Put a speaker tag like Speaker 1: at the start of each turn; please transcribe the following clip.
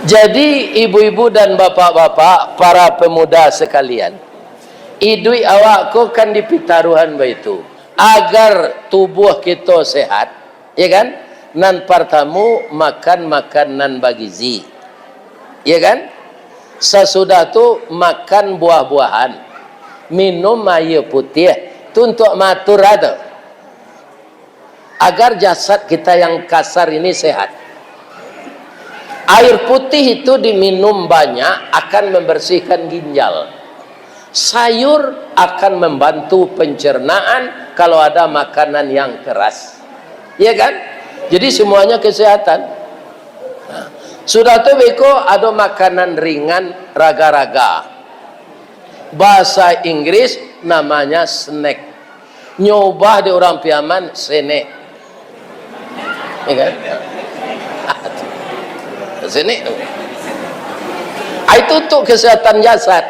Speaker 1: Jadi ibu-ibu dan bapak-bapak, para pemuda sekalian, idui awakku kan di pitaruhan baitu agar tubuh kita sehat, ya kan? Nan pertama makan makanan bergizi, ya kan? Sesudah tu makan buah-buahan, minum air putih, tu untuk matur ada agar jasad kita yang kasar ini sehat. Air putih itu diminum banyak akan membersihkan ginjal. Sayur akan membantu pencernaan kalau ada makanan yang keras, ya kan? Jadi semuanya kesehatan. Nah, sudah tuh beko ada makanan ringan raga-raga. Bahasa Inggris namanya snack. Nyobah di orang Piaman senek, ya kan? Sini itu untuk kesehatan jasad.